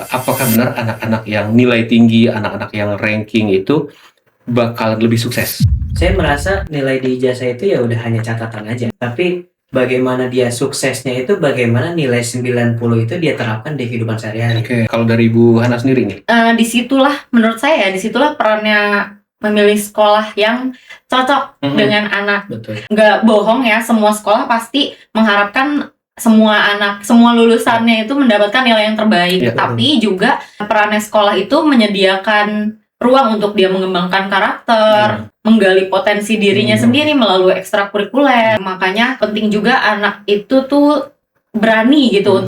apakah benar anak-anak yang nilai tinggi, anak-anak yang ranking itu bakal lebih sukses? Saya merasa nilai di ijazah itu ya udah hanya catatan aja. Tapi bagaimana dia suksesnya itu bagaimana nilai 90 itu dia terapkan di kehidupan sehari-hari. Oke, kalau dari Bu Hana sendiri nih? Disitulah menurut saya disitulah perannya memilih sekolah yang cocok dengan anak. Betul. Nggak bohong ya, semua sekolah pasti mengharapkan semua anak, semua lulusannya itu mendapatkan nilai yang terbaik. Ya. Tapi juga perannya sekolah itu menyediakan ruang untuk dia mengembangkan karakter, menggali potensi dirinya sendiri melalui ekstrakurikuler. Makanya penting juga anak itu tuh berani gitu.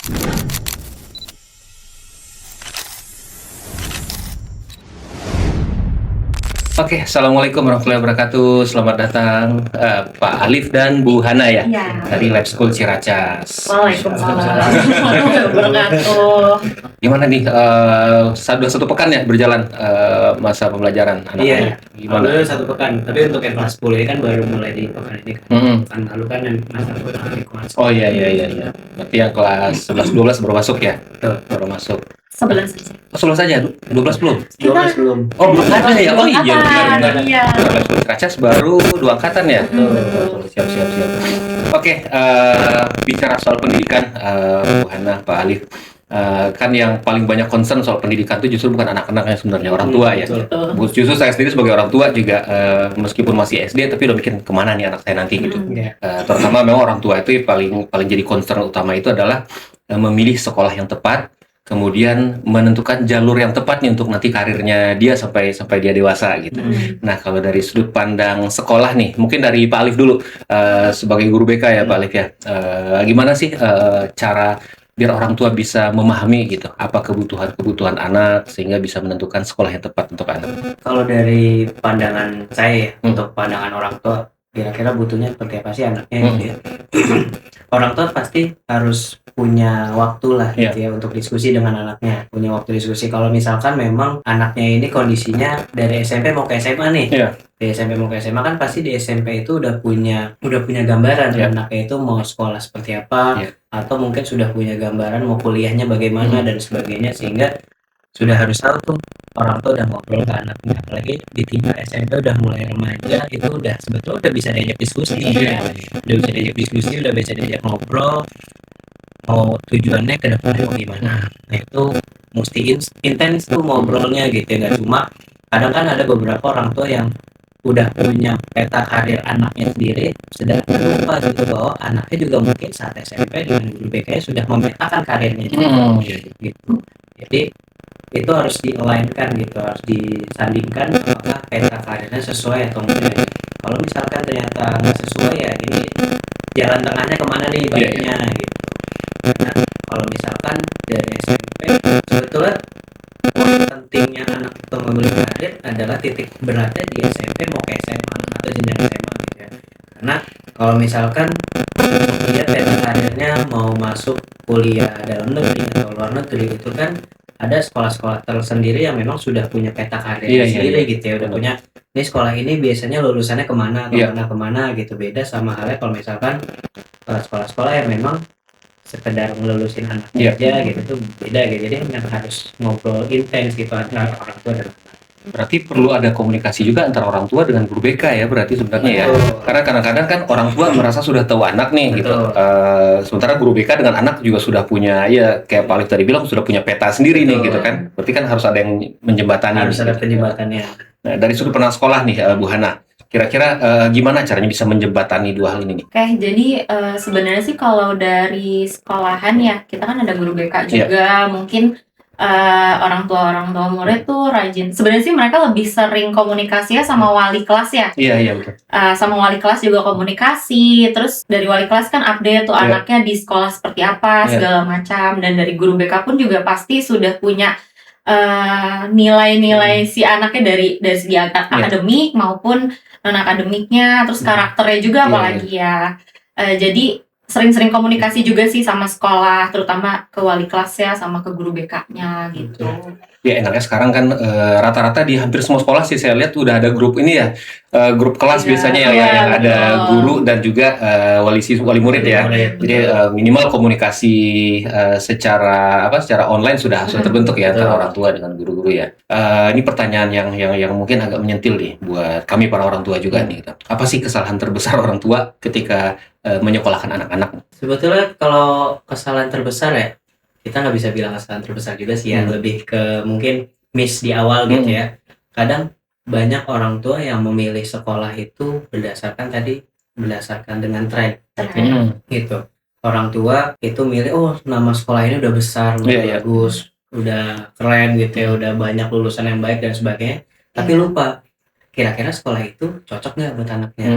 Oke, Assalamualaikum warahmatullahi wabarakatuh. Selamat datang Pak Alif dan Bu Hana ya, Iya. dari Lab School Ciracas. Waalaikumsalam warahmatullahi wabarakatuh. Gimana nih, satu pekan ya berjalan masa pembelajaran anak-anak? Iya. Gimana? Lalu 1 pekan, tapi untuk yang kelas 10 ini kan baru mulai di pekan ini kan. Pekan lalu kan yang masa pertama di kelas. Oh iya. Berarti yang kelas 11-12 baru masuk ya? Baru masuk. 11 aja. Oh, 11 aja, 12 belum? 12 belum. Oh, belum ada ya? Oh iya, benar. Iya. Lab School Ciracas baru 2 angkatan ya? Siap. Oke, bicara soal pendidikan, Bu Hana, Pak Alif. Kan yang paling banyak concern soal pendidikan itu justru bukan anak-anaknya sebenarnya, orang tua ya. Justru saya sendiri sebagai orang tua juga meskipun masih SD tapi udah mikir kemana nih anak saya nanti gitu. Terutama memang orang tua itu paling jadi concern utama itu adalah memilih sekolah yang tepat, kemudian menentukan jalur yang tepat nih untuk nanti karirnya dia sampai dia dewasa gitu. Nah, kalau dari sudut pandang sekolah nih, mungkin dari Pak Alif dulu sebagai guru BK ya Pak Alif ya. Gimana sih cara biar orang tua bisa memahami gitu apa kebutuhan anak sehingga bisa menentukan sekolah yang tepat untuk anak? Kalau dari pandangan saya, untuk pandangan orang tua, kira-kira butuhnya seperti apa sih anaknya gitu ya. Orang tua pasti harus punya waktu lah gitu ya untuk diskusi dengan anaknya, punya waktu diskusi. Kalau misalkan memang anaknya ini kondisinya dari SMP mau ke SMA nih, dari SMP mau ke SMA kan pasti di SMP itu udah punya gambaran anaknya itu mau sekolah seperti apa, atau mungkin sudah punya gambaran mau kuliahnya bagaimana dan sebagainya, sehingga sudah harus tahu tuh orang tua udah ngobrol ke anaknya. Apalagi di tingkat SMP udah mulai remaja, itu udah sebetulnya udah bisa diajak diskusi, udah bisa diajak ngobrol mau tujuannya ke depannya mau gimana. Nah itu mesti intens tuh ngobrolnya gitu ya. Nggak cuma kadang kan ada beberapa orang tua yang udah punya peta karir anaknya sendiri, sedangkan lupa gitu bahwa anaknya juga mungkin saat SMP dengan guru BK sudah memetakan karirnya gitu. Jadi itu harus di-align-kan gitu, harus disandingkan apakah peta karirnya sesuai atau enggak. Kalau misalkan ternyata nggak sesuai ya ini jalan tengahnya kemana nih baiknya gitu. Nah, kalau misalkan dari SMP sebetulnya pentingnya anak itu memilih karir adalah titik beratnya di SMP mau ke SMA atau jenjang SMA gitu ya. Karena kalau misalkan dia peta karirnya mau masuk kuliah dalam negeri atau luar negeri, itu kan ada sekolah-sekolah tersendiri yang memang sudah punya peta karir sendiri gitu ya, udah punya ini sekolah ini biasanya lulusannya kemana gitu. Beda sama halnya kalau misalkan sekolah-sekolah yang memang sekedar ngelulusin anaknya aja gitu tuh beda gitu. Jadi memang harus ngobrol intens gitu antara orang tua dan anak. Berarti perlu ada komunikasi juga antara orang tua dengan guru BK ya berarti sebenarnya ya. Karena kadang-kadang kan orang tua merasa sudah tahu anak nih gitu. Sementara guru BK dengan anak juga sudah punya kayak Pak Alif tadi bilang sudah punya peta sendiri nih gitu kan. Berarti kan harus ada yang menjembatani. Harus ada penjembatannya. Nah, dari sudut pandang sekolah nih Bu Hana, kira-kira gimana caranya bisa menjembatani dua hal ini nih? Oke, jadi sebenarnya sih kalau dari sekolahan ya kita kan ada guru BK juga, mungkin orang tua murid tuh rajin. Sebenarnya sih mereka lebih sering komunikasinya sama wali kelas ya. Iya betul. Sama wali kelas juga komunikasi. Terus dari wali kelas kan update tuh anaknya di sekolah seperti apa segala macam. Dan dari guru BK pun juga pasti sudah punya nilai-nilai si anaknya dari segi akademik maupun non akademiknya, terus karakternya juga apalagi ya. Jadi sering-sering komunikasi juga sih sama sekolah, terutama ke wali kelasnya sama ke guru BK-nya gitu. Ya enaknya sekarang kan rata-rata di hampir semua sekolah sih saya lihat udah ada grup ini ya, grup kelas biasanya yang ada guru dan juga wali murid ya. Jadi minimal komunikasi secara online sudah terbentuk ya antara orang tua dengan guru-guru ya. Ini pertanyaan yang mungkin agak menyentil nih buat kami para orang tua juga nih. Gitu. Apa sih kesalahan terbesar orang tua ketika menyekolahkan anak-anak? Sebetulnya kalau kesalahan terbesar ya, kita nggak bisa bilang kesalahan terbesar juga sih ya, lebih ke mungkin miss di awal gitu ya. Kadang banyak orang tua yang memilih sekolah itu berdasarkan dengan tren gitu. Orang tua itu milih, oh nama sekolah ini udah besar, udah bagus, udah keren gitu ya, udah banyak lulusan yang baik dan sebagainya, tapi lupa kira-kira sekolah itu cocok nggak buat anaknya,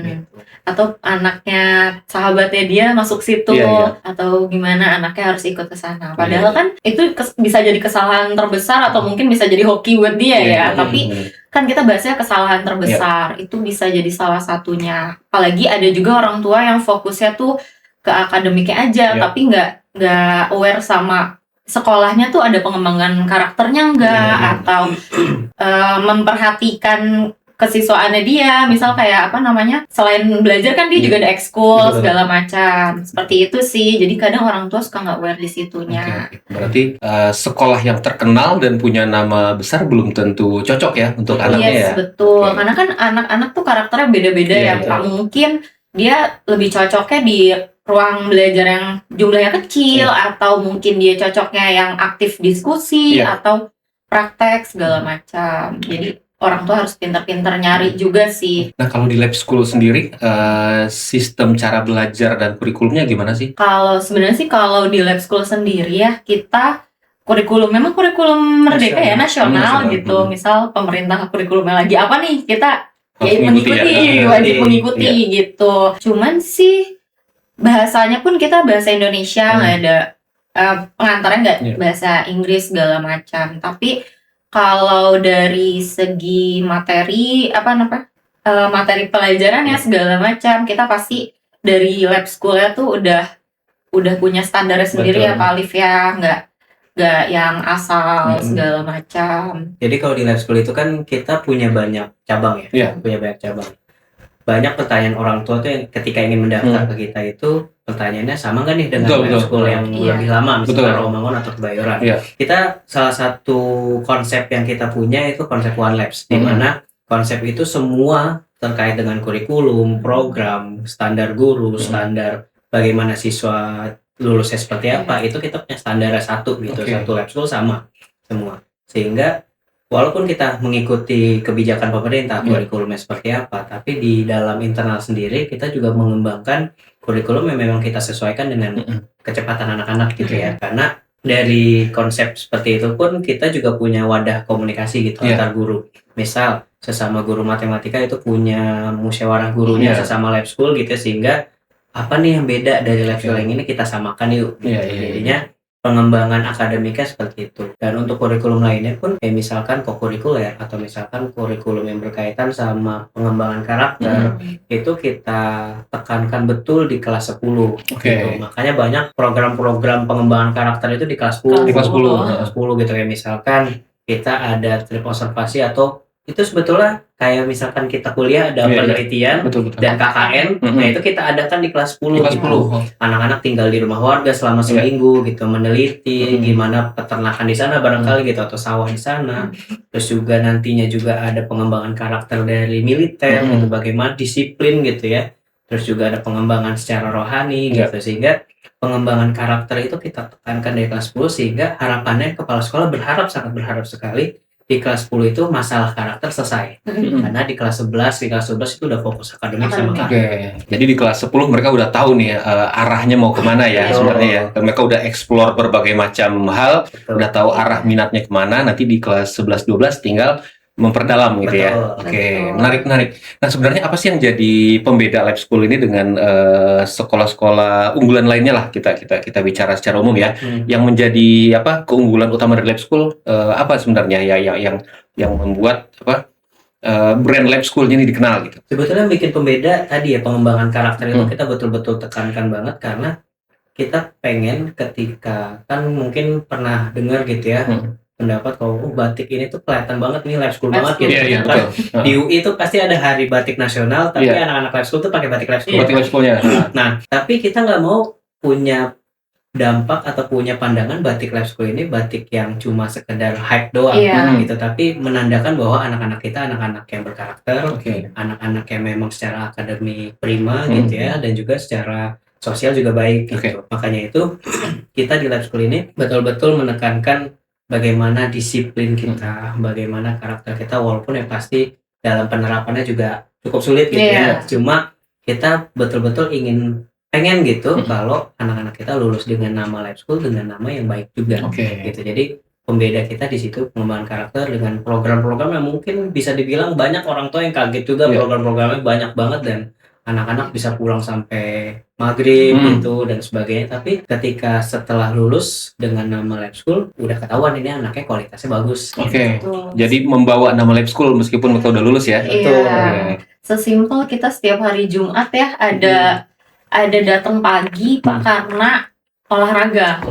gitu. Atau anaknya sahabatnya dia masuk situ, atau gimana anaknya harus ikut ke sana. Padahal kan itu bisa jadi kesalahan terbesar atau mungkin bisa jadi hoki buat dia ya. Tapi kan kita bahasnya kesalahan terbesar, itu bisa jadi salah satunya. Apalagi ada juga orang tua yang fokusnya tuh ke akademiknya aja, tapi nggak aware sama sekolahnya tuh ada pengembangan karakternya enggak, atau memperhatikan kesiswaannya dia, misal kayak selain belajar kan dia juga ada ekskul segala macam, seperti itu sih. Jadi kadang orang tua suka nggak aware di situnya. Berarti sekolah yang terkenal dan punya nama besar belum tentu cocok ya untuk anaknya ya. Betul. Karena kan anak-anak tuh karakternya beda-beda ya. Mungkin dia lebih cocoknya di ruang belajar yang jumlahnya kecil, atau mungkin dia cocoknya yang aktif diskusi atau praktek segala macam. Jadi orang tua harus pintar-pintar nyari juga sih. Nah kalau di lab school sendiri, sistem cara belajar dan kurikulumnya gimana sih? Kalau di lab school sendiri ya, kita memang kurikulum merdeka ya, nasional gitu. Misal pemerintah kurikulumnya lagi apa nih, kita wajib mengikuti gitu. Cuman sih bahasanya pun kita bahasa Indonesia, nggak ada pengantarnya, nggak bahasa Inggris segala macam. Tapi kalau dari segi materi materi pelajarannya segala macam, kita pasti dari lab schoolnya tuh udah punya standarnya sendiri ya Pak Alif ya, nggak yang asal segala macam. Jadi kalau di lab school itu kan kita punya banyak cabang ya, punya banyak cabang. Banyak pertanyaan orang tua tuh yang ketika ingin mendaftar ke kita itu pertanyaannya sama nggak nih dengan lab school yang lebih lama, misalnya Rawamangun atau Kebayoran. Kita salah satu konsep yang kita punya itu konsep One Labs, di mana konsep itu semua terkait dengan kurikulum, program, standar guru, standar bagaimana siswa lulusnya seperti apa, itu kita punya standar satu gitu, satu lab school sama semua. Sehingga walaupun kita mengikuti kebijakan pemerintah kurikulumnya seperti apa, tapi di dalam internal sendiri kita juga mengembangkan kurikulum yang memang kita sesuaikan dengan kecepatan anak-anak gitu ya. Karena dari konsep seperti itu pun kita juga punya wadah komunikasi gitu antar guru. Misal sesama guru matematika itu punya musyawarah gurunya sesama lab school gitu, sehingga apa nih yang beda dari lab school yang ini kita samakan yuk. Jadinya pengembangan akademiknya seperti itu. Dan untuk kurikulum lainnya pun kayak misalkan kokurikuler atau misalkan kurikulum yang berkaitan sama pengembangan karakter, itu kita tekankan betul di kelas 10 gitu. Makanya banyak program-program pengembangan karakter itu di kelas 10. Di kelas 10 gitu, kayak misalkan kita ada trip observasi, atau itu sebetulnya kayak misalkan kita kuliah ada penelitian dan KKN, nah itu kita adakan di kelas 10 gitu. Anak-anak tinggal di rumah warga selama seminggu gitu, meneliti gimana peternakan di sana barangkali gitu, atau sawah di sana. Terus juga nantinya juga ada pengembangan karakter dari militer gitu, bagaimana disiplin gitu ya. Terus juga ada pengembangan secara rohani gitu, sehingga pengembangan karakter itu kita tekankan dari kelas 10, sehingga harapannya kepala sekolah sangat berharap sekali di kelas 10 itu masalah karakter selesai. Karena di kelas 11 itu udah fokus akademik sama karakter. Jadi di kelas 10 mereka udah tahu nih arahnya mau kemana ya sebenarnya ya. Mereka udah explore berbagai macam hal, udah tahu arah minatnya kemana. Nanti di kelas 11-12 tinggal memperdalam gitu ya. Menarik. Nah sebenarnya apa sih yang jadi pembeda lab school ini dengan sekolah-sekolah unggulan lainnya lah, kita bicara secara umum ya. Yang menjadi keunggulan utama dari lab school apa sebenarnya ya yang membuat brand lab schoolnya ini dikenal gitu. Sebetulnya bikin pembeda tadi ya, pengembangan karakter itu Hmm. kita betul-betul tekankan banget karena kita pengen ketika kan mungkin pernah dengar gitu ya pendapat kalau batik ini tuh kelihatan banget nih lab school Lab banget school. gitu. Iya, Kan betul. di UI itu pasti ada hari batik nasional, tapi Iya. anak-anak lab school tuh pakai batik lab school. Berarti lab schoolnya. Nah, tapi kita nggak mau punya dampak atau punya pandangan batik lab school ini batik yang cuma sekedar hype doang Iya. gitu, tapi menandakan bahwa anak-anak kita anak-anak yang berkarakter, Oke. anak-anak yang memang secara akademik prima gitu ya, dan juga secara sosial juga baik gitu. Makanya itu kita di lab school ini betul-betul menekankan bagaimana disiplin kita, bagaimana karakter kita, walaupun yang pasti dalam penerapannya juga cukup sulit gitu ya. Cuma kita betul-betul pengen gitu kalau anak-anak kita lulus dengan nama lab school dengan nama yang baik juga. Gitu. Jadi pembeda kita di situ pengembangan karakter dengan program-program yang mungkin bisa dibilang banyak orang tua yang kaget juga, program-programnya banyak banget dan anak-anak bisa pulang sampai maghrib gitu dan sebagainya. Tapi ketika setelah lulus dengan nama lab school udah ketahuan ini anaknya kualitasnya bagus. Oke. Betul. Jadi membawa nama lab school meskipun mereka udah lulus ya. Iya. Sesimpel kita setiap hari Jumat ya ada datang pagi Pak karena olahraga.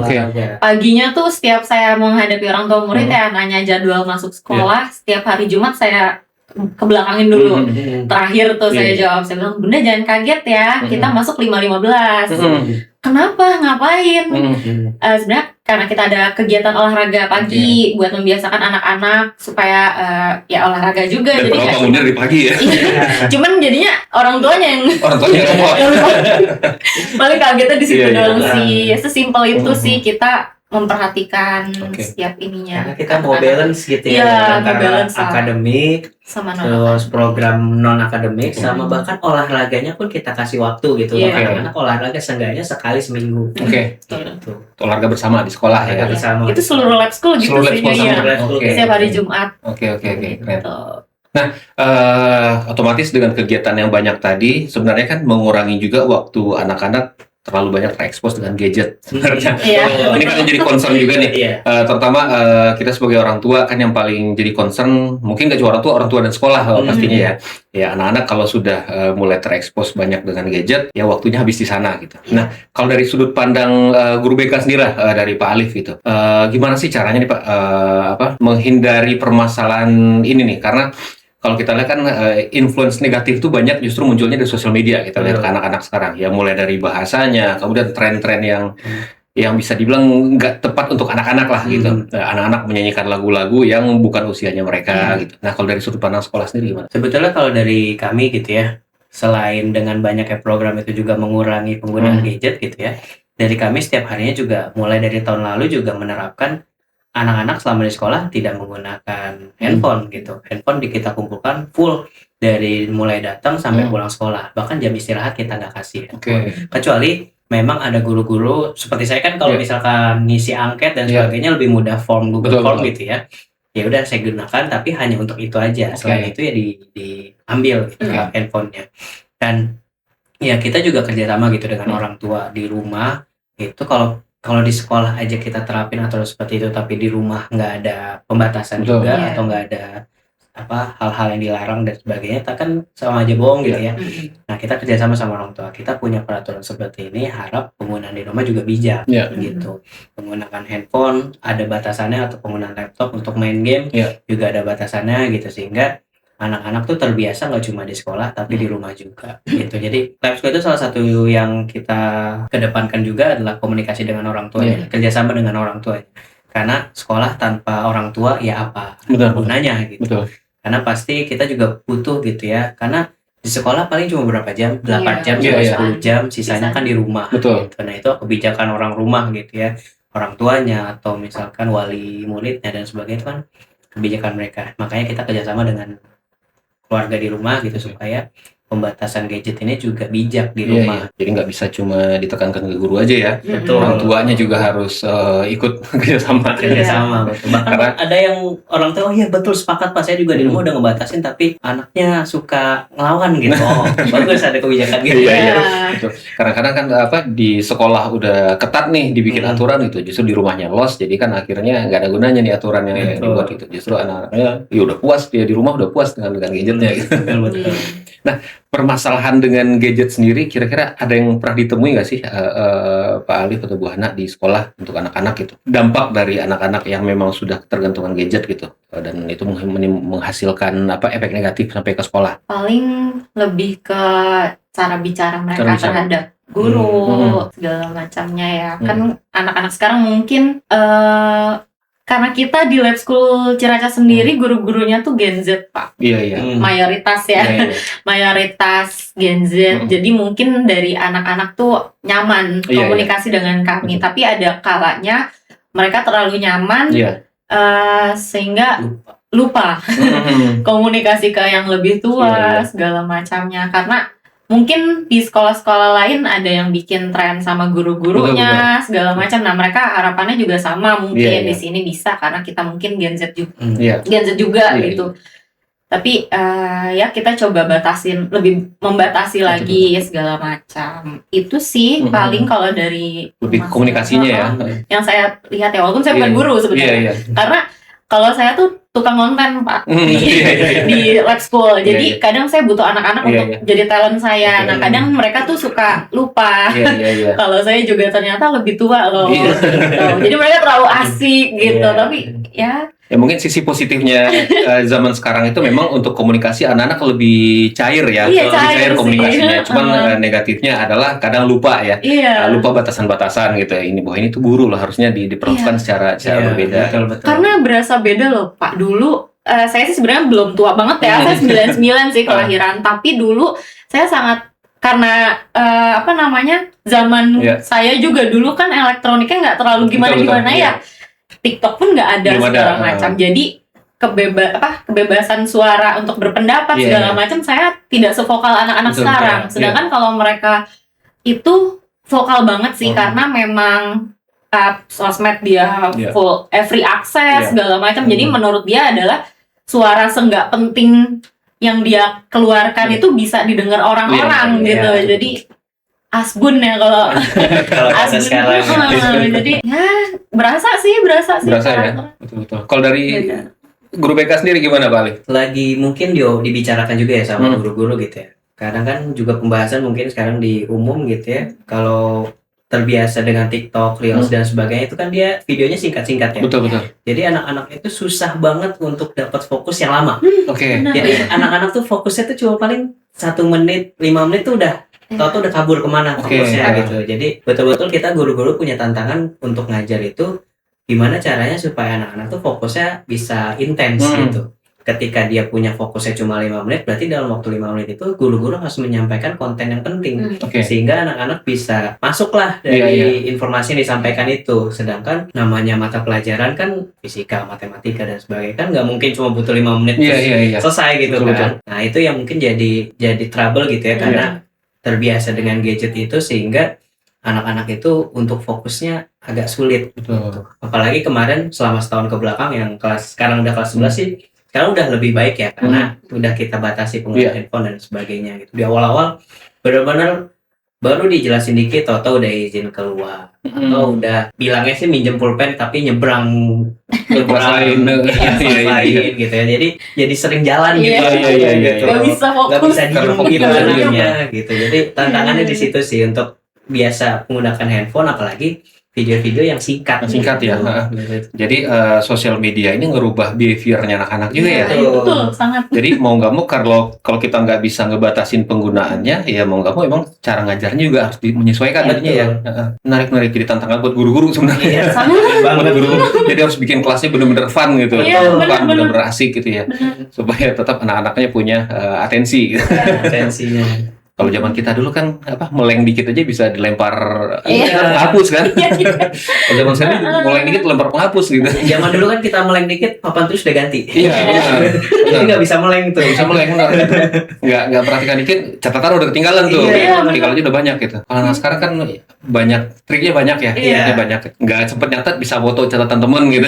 Paginya tuh setiap saya menghadapi orang tua murid ya nanya jadwal masuk sekolah, setiap hari Jumat saya kebelakangin dulu. Terakhir tuh saya jawab, saya bilang, "Bunda jangan kaget ya, kita masuk 5.15. Kenapa? Ngapain? Sebenarnya karena kita ada kegiatan olahraga pagi buat membiasakan anak-anak supaya ya olahraga juga. Dan jadi kalau bangunnya dari pagi ya. Cuman jadinya orang tuanya yang repot. paling kagetnya di situ doang sih. Sesimpel itu sih kita memperhatikan setiap ininya. Karena kita mau balance gitu ya antara balance akademik sama terus program non akademik sama bahkan olahraganya pun kita kasih waktu gitu. Anak-anak olahraga seenggaknya sekali seminggu. Gitu. Olahraga bersama di sekolah ya. Bersama. Itu seluruh lab school gitu sih. Setiap hari Jumat. Oke. Keren. Nah, otomatis dengan kegiatan yang banyak tadi sebenarnya kan mengurangi juga waktu anak-anak terlalu banyak terekspos dengan gadget sebenarnya. Ini kan yang jadi concern juga nih. Terutama kita sebagai orang tua kan yang paling jadi concern mungkin gak cuma orang tua dan sekolah pastinya ya. Ya anak-anak kalau sudah mulai terekspos banyak dengan gadget, ya waktunya habis di sana gitu. Nah, kalau dari sudut pandang guru BK sendiri lah, dari Pak Alif gitu, gimana sih caranya nih Pak menghindari permasalahan ini nih? Karena kalau kita lihat kan influence negatif itu banyak justru munculnya di sosial media. Kita lihat ke anak-anak sekarang ya, mulai dari bahasanya, kemudian tren-tren yang bisa dibilang nggak tepat untuk anak-anak lah gitu. Anak-anak menyanyikan lagu-lagu yang bukan usianya mereka gitu. Nah, kalau dari sudut pandang sekolah sendiri gimana? Sebetulnya kalau dari kami gitu ya, selain dengan banyaknya program itu juga mengurangi penggunaan gadget gitu ya, dari kami setiap harinya juga mulai dari tahun lalu juga menerapkan anak-anak selama di sekolah tidak menggunakan handphone gitu. Handphone kita kumpulkan full dari mulai datang sampai pulang sekolah. Bahkan jam istirahat kita nggak kasih. Kecuali memang ada guru-guru seperti saya kan kalau misalkan ngisi angket dan sebagainya lebih mudah form Google Form gitu ya. Ya udah saya gunakan tapi hanya untuk itu aja. Selain itu ya diambil gitu handphonenya. Dan ya kita juga kerjasama gitu dengan orang tua di rumah. Itu kalau di sekolah aja kita terapin atau seperti itu, tapi di rumah nggak ada pembatasan juga atau nggak ada hal-hal yang dilarang dan sebagainya, kan sama aja bohong gitu ya. Nah kita kerjasama sama orang tua, kita punya peraturan seperti ini, harap penggunaan di rumah juga bijak gitu. Menggunakan handphone ada batasannya atau penggunaan laptop untuk main game juga ada batasannya gitu, sehingga anak-anak tuh terbiasa nggak cuma di sekolah tapi di rumah juga gitu. Jadi lab school itu salah satu yang kita kedepankan juga adalah komunikasi dengan orang tua, kerjasama dengan orang tua. Karena sekolah tanpa orang tua ya apa gunanya gitu. Karena pasti kita juga butuh gitu ya. Karena di sekolah paling cuma berapa jam, 8 jam sampai 10 jam, sisanya kan di rumah. Gitu. Nah itu kebijakan orang rumah gitu ya, orang tuanya atau misalkan wali muridnya dan sebagainya, itu kan kebijakan mereka. Makanya kita kerjasama dengan keluarga di rumah gitu supaya pembatasan gadget ini juga bijak di Iya, rumah. iya. Jadi nggak bisa cuma ditekankan ke guru aja ya. Betul. Orang tuanya juga harus ikut kerjasama. Kerjasama, betul. Bahkan Karena- ada yang orang tua, oh iya betul sepakat Pak, saya juga di rumah udah ngebatasin tapi anaknya suka ngelawan gitu. Oh, bagus ada kebijakan gitu. Iya, ya. iya. Betul. Kadang-kadang kan di sekolah udah ketat nih dibikin aturan gitu, justru di rumahnya los, jadi kan akhirnya nggak ada gunanya nih aturan yang Betul. dibuat gitu. Justru anak-anaknya ya udah puas, dia di rumah udah puas dengan gadgetnya gitu. Betul, betul. Permasalahan dengan gadget sendiri, kira-kira ada yang pernah ditemui nggak sih Pak Alif atau Bu Hana di sekolah untuk anak-anak gitu? Dampak dari anak-anak yang memang sudah ketergantungan gadget gitu, dan itu menghasilkan efek negatif sampai ke sekolah. Paling lebih ke cara bicara mereka Cara bicara. terhadap guru, segala macamnya ya. Kan anak-anak sekarang mungkin karena kita di Lab School Ciracas sendiri guru-gurunya tuh Gen Z, Pak. Iya, iya. Mayoritas ya. Iya, iya. Mayoritas Gen Z. Jadi mungkin dari anak-anak tuh nyaman Iya, komunikasi dengan kami. Betul. Tapi ada kalanya mereka terlalu nyaman Iya. sehingga lupa komunikasi ke yang lebih tua, Iya. segala macamnya. Karena mungkin di sekolah-sekolah lain ada yang bikin tren sama guru-gurunya, segala macam. Nah, mereka harapannya juga sama mungkin Iya, iya. di sini bisa karena kita mungkin Gen Z juga, Iya. Gen Z juga Iya, gitu. Tapi ya kita coba lebih membatasi Betul, lagi segala macam. Itu sih paling kalau dari Lebih masalah- komunikasinya ya. yang saya lihat ya, walaupun saya Iya, bukan guru Iya, sebenarnya. iya. Karena kalau saya tuh tukang konten, Pak, Iya, iya, iya. di Lab School. Jadi Iya, iya. kadang saya butuh anak-anak Iya, untuk iya. jadi talent saya. Oke. Nah, kadang mereka tuh suka lupa. Iya, iya, iya. Kalau saya juga ternyata lebih tua loh. Iya. Gitu. Jadi mereka terlalu asik gitu. Iya. Tapi ya Ya mungkin sisi positifnya zaman sekarang itu memang untuk komunikasi anak-anak lebih cair ya, Iya, lebih cair cair sih. komunikasinya. Cuman Heeh. negatifnya adalah kadang lupa ya, iya. lupa batasan-batasan gitu ya. Ini bahwa ini tuh guru loh harusnya diperlakukan secara Iya, berbeda. betul, betul. Karena berasa beda loh, Pak. Dulu saya sih sebenarnya belum tua banget ya. Saya 99 sih kelahiran. Tapi dulu saya sangat karena zaman Iya. saya juga dulu kan elektroniknya nggak terlalu Betul, gimana-gimana betul, ya. TikTok pun nggak ada Belum segala ada, macam. Jadi kebebasan suara untuk berpendapat Iya, segala iya. macam saya tidak sevokal anak-anak Betul, sekarang. iya. Sedangkan kalau mereka itu vokal banget sih karena memang sosmed dia Iya. full free access Iya. segala macam. Jadi menurut dia adalah suara seenggak penting yang dia keluarkan Iya. itu bisa didengar orang-orang Iya, gitu. iya. Jadi asbun ya kalau Kalau kata sekarang jadi ya berasa sih Berasa ya, karakternya. betul-betul. Kalau dari Beda. guru BK sendiri gimana Pak Ali? lagi mungkin dibicarakan juga ya sama Hmm. guru-guru gitu ya. Kadang kan juga pembahasan mungkin sekarang di umum gitu ya. Kalau terbiasa dengan TikTok, Reels dan sebagainya itu kan dia videonya singkat-singkat ya. Betul-betul. Jadi anak-anak itu susah banget untuk dapat fokus yang lama. Oke. Benar. Jadi anak-anak tuh fokusnya tuh cuma paling 1 menit, 5 menit tuh udah tau udah kabur kemana Oke. fokusnya gitu. Jadi betul-betul kita guru-guru punya tantangan untuk ngajar itu gimana caranya supaya anak-anak tuh fokusnya bisa intens gitu. Ketika dia punya fokusnya cuma 5 menit, berarti dalam waktu 5 menit itu guru-guru harus menyampaikan konten yang penting. Oke. Sehingga anak-anak bisa masuklah dari Iya, informasi yang disampaikan itu. Sedangkan namanya mata pelajaran kan fisika, matematika dan sebagainya kan nggak mungkin cuma butuh 5 menit Iya, terus iya, iya. selesai gitu Betul, kan. Nah itu yang mungkin jadi trouble gitu ya, karena terbiasa dengan gadget itu sehingga anak-anak itu untuk fokusnya agak sulit. Betul. Apalagi kemarin selama setahun ke belakang yang sekarang udah kelas 11 sih, sekarang udah lebih baik ya karena udah kita batasi penggunaan handphone dan sebagainya gitu. Di awal-awal benar-benar baru dijelasin dikit, tau udah izin keluar atau udah bilangnya sih minjem pulpen tapi nyebrang Kelas lain. kelas Iya, iya, lain gitu ya. Jadi sering jalan Iya, gitu. iya, iya, iya. Gitu. Gak bisa fokus. Nggak bisa diem Karena fokus gitu juga. anaknya gitu. Jadi tantangannya Iya. di situ sih untuk biasa menggunakan handphone, apalagi video-video yang singkat. Singkat ya, gitu. heeh. Gitu. Jadi sosial media ini ngerubah behaviornya anak-anak juga ya. Iya, betul, sangat. Jadi mau nggak mau kalau kita nggak bisa ngebatasin penggunaannya, ya mau nggak mau emang cara ngajarnya juga harus menyesuaikan Iya, tadinya ya. betul. Heeh. Menarik jadi tantangan buat guru-guru sebenarnya. Iya, Sangat. banget Guru. Jadi harus bikin kelasnya bener-bener fun gitu, Iya, fun, bener-bener. bener-bener asik gitu ya, supaya tetap anak-anaknya punya atensi. tensinya. Kalau zaman kita dulu kan meleng dikit aja bisa dilempar Iya. penghapus kan. Iya, iya. Kalau zaman sekarang meleng dikit lempar penghapus gitu. Zaman dulu kan kita meleng dikit, papan tulis udah ganti. Iya, benar. Jadi nggak bisa meleng tuh. Bisa meleng benar. Nggak perhatikan dikit, catatan udah ketinggalan tuh. Iya, Tinggal aja udah banyak gitu. Kalau nah, sekarang kan banyak triknya banyak ya. Iya. Triknya banyak. Nggak cepet nyatet bisa foto catatan temen gitu.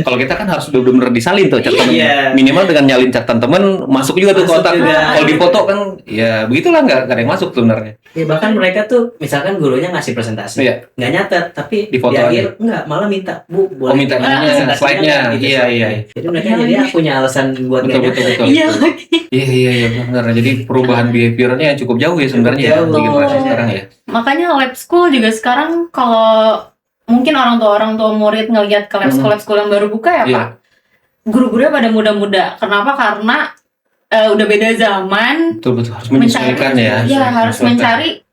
Kalau kita kan harus benar-benar disalin tuh catatan. Iya. Minimal dengan nyalin catatan temen masuk juga tuh ke Masuk otak. juga. Kalau dipoto kan ya begitulah nggak ada yang masuk sebenarnya. Ya, bahkan mereka tuh misalkan gurunya ngasih presentasi, Iya. nggak nyatet, tapi Di foto akhir nggak, malah minta, Bu, boleh minta ininya, presentasinya slide-nya. nggak?" Gitu, Iya, slide-nya. iya. Jadi mereka jadi punya alasan buat Betul, nggak betul, nyatet. betul. Iya lagi. Iya benar. Jadi perubahan behaviornya cukup jauh ya sebenarnya ya Cukup di jauh. generasi sekarang ya. Makanya lab school juga sekarang kalau mungkin orang tua murid ngelihat ke lab school yang baru buka ya Iya. Pak, guru-gurunya pada muda-muda. Kenapa? Karena udah beda zaman. Betul harus menyesuaikan ya. Ya harus mencari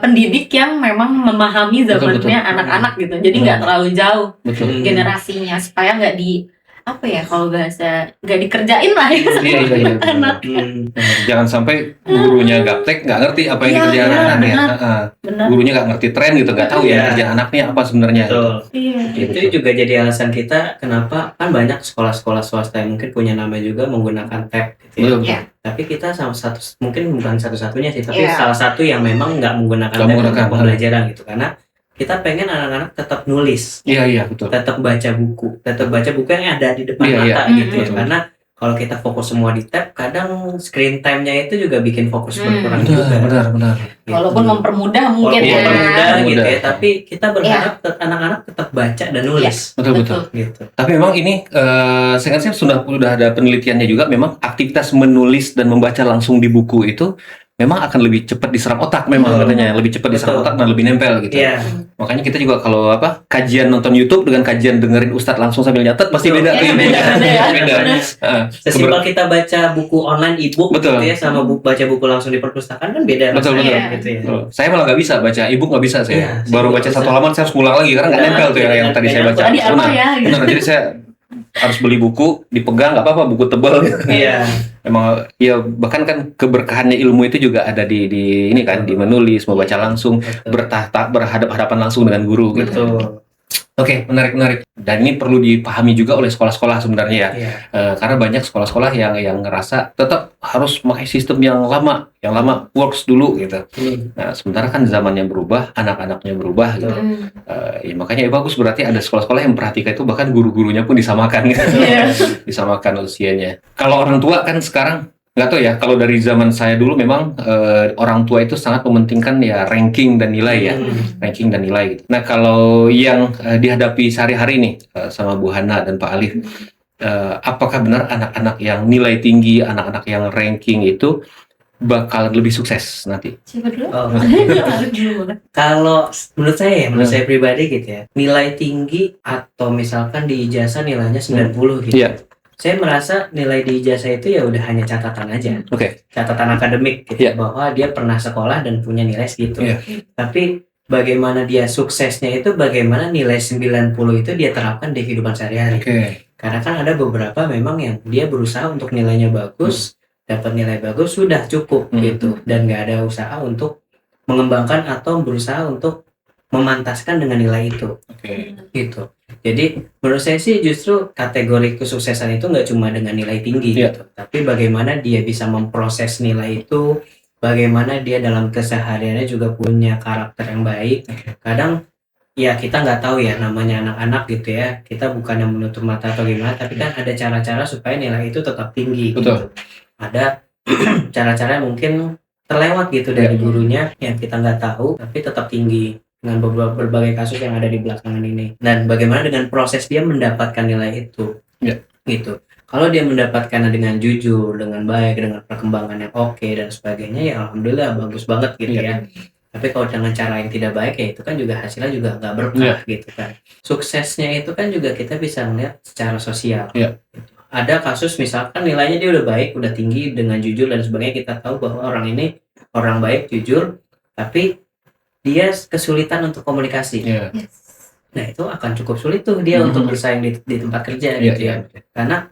pendidik yang memang memahami Betul, zamannya betul. anak-anak gitu. Jadi nggak terlalu jauh Betul. generasinya supaya nggak di apa ya kalau bahasa nggak dikerjain lah ya sama Iya. anak. Hmm. Jangan sampai gurunya gaptek nggak ngerti apa yang Iya, dikerjakan iya, anak-anak ya. benar. Heeh. Benar. Gurunya nggak ngerti tren gitu, nggak tahu ya Iya. kerjaan anaknya apa sebenarnya. Betul. Iya. Itu juga jadi alasan kita kenapa kan banyak sekolah-sekolah swasta yang mungkin punya nama juga menggunakan tab gitu ya. Betul. Iya. Tapi kita sama satu, mungkin bukan satu-satunya sih, tapi Iya. salah satu yang memang nggak menggunakan Nggak tab menggunakan, untuk pembelajaran gitu. Karena kita pengen anak-anak tetap nulis, Iya betul. tetap baca buku yang ada di depan Iya, mata iya. gitu ya. Betul. Karena kalau kita fokus semua di tab, kadang screen time-nya itu juga bikin fokus berkurang Benar, juga. benar. Gitu. Walaupun mempermudah mungkin Walaupun ya. mempermudah gitu Mudah. ya, tapi kita berharap anak-anak tetap baca dan nulis. Betul. Gitu. Tapi memang ini saya kan sudah ada penelitiannya juga. Memang aktivitas menulis dan membaca langsung di buku itu memang akan lebih cepat diserap otak memang katanya, lebih cepat diserap Betul. otak dan lebih nempel gitu. Iya. Makanya kita juga kalau kajian nonton YouTube dengan kajian dengerin Ustadz langsung sambil nyatet pasti Betul. beda. Iya, beda ya. Beda. Benar. Sesimpel kita baca buku online e-book Betul. gitu ya, sama baca buku langsung di perpustakaan kan beda Betul, rasanya betul. gitu ya. Betul. Saya malah nggak bisa baca e-book, nggak bisa saya. Iya, Baru saya baca juga satu bisa. halaman saya harus ngulang lagi karena nggak Nah, nempel tuh yang tadi saya baca. Tadi apa Benar. ya? Gitu. Benar. Jadi saya harus beli buku, dipegang nggak apa-apa, buku tebal. Iya. Emang ya bahkan kan keberkahannya ilmu itu juga ada di ini kan, di menulis, membaca langsung, Betul. berhadapan langsung dengan guru gitu. Betul. Oke, menarik. Dan ini perlu dipahami juga oleh sekolah-sekolah sebenarnya ya. Iya. Karena banyak sekolah-sekolah yang ngerasa tetap harus pakai sistem yang lama works dulu gitu. Nah, sementara kan zamannya berubah, anak-anaknya berubah gitu. Ya, makanya bagus berarti ada sekolah-sekolah yang memperhatikan itu, bahkan guru-gurunya pun disamakan gitu. Iya. Disamakan usianya. Kalau orang tua kan sekarang nggak tahu ya, kalau dari zaman saya dulu memang orang tua itu sangat mementingkan ya ranking dan nilai ya. Ranking dan nilai gitu. Nah, kalau yang dihadapi sehari-hari nih sama Bu Hana dan Pak Alif, apakah benar anak-anak yang nilai tinggi, anak-anak yang ranking itu bakalan lebih sukses nanti? Siapa dulu? Oh. Alif dulu. Kalau menurut saya pribadi gitu ya, nilai tinggi atau misalkan di ijazah nilainya 90 gitu. Iya. Saya merasa nilai di ijazah itu ya udah hanya catatan aja. Oke. Catatan akademik gitu, Iya. bahwa dia pernah sekolah dan punya nilai segitu. Iya. Tapi bagaimana dia suksesnya itu, bagaimana nilai 90 itu dia terapkan di kehidupan sehari-hari. Oke. Karena kan ada beberapa memang yang dia berusaha untuk nilainya bagus, dapat nilai bagus sudah cukup gitu, dan nggak ada usaha untuk mengembangkan atau berusaha untuk memantaskan dengan nilai itu. Oke. Gitu. Jadi menurut saya sih justru kategori kesuksesan itu nggak cuma dengan nilai tinggi Iya. gitu, tapi bagaimana dia bisa memproses nilai itu, bagaimana dia dalam kesehariannya juga punya karakter yang baik. Kadang ya kita nggak tahu ya, namanya anak-anak gitu ya, kita bukan yang menutup mata atau gimana, tapi kan ada cara-cara supaya nilai itu tetap tinggi. Betul. Gitu. Ada cara-cara yang mungkin terlewat gitu dari gurunya yang kita nggak tahu, tapi tetap tinggi dengan berbagai kasus yang ada di belakangan ini. Dan bagaimana dengan proses dia mendapatkan nilai itu, gitu. Kalau dia mendapatkannya dengan jujur, dengan baik, dengan perkembangan yang oke dan sebagainya, ya alhamdulillah bagus banget gitu ya. Tapi kalau dengan cara yang tidak baik, ya itu kan juga hasilnya juga nggak berkah gitu kan. Suksesnya itu kan juga kita bisa melihat secara sosial. Ada kasus misalkan nilainya dia udah baik, udah tinggi dengan jujur dan sebagainya, kita tahu bahwa orang ini orang baik, jujur, tapi dia kesulitan untuk komunikasi. Nah, itu akan cukup sulit tuh dia untuk bersaing di tempat kerja gitu ya. Karena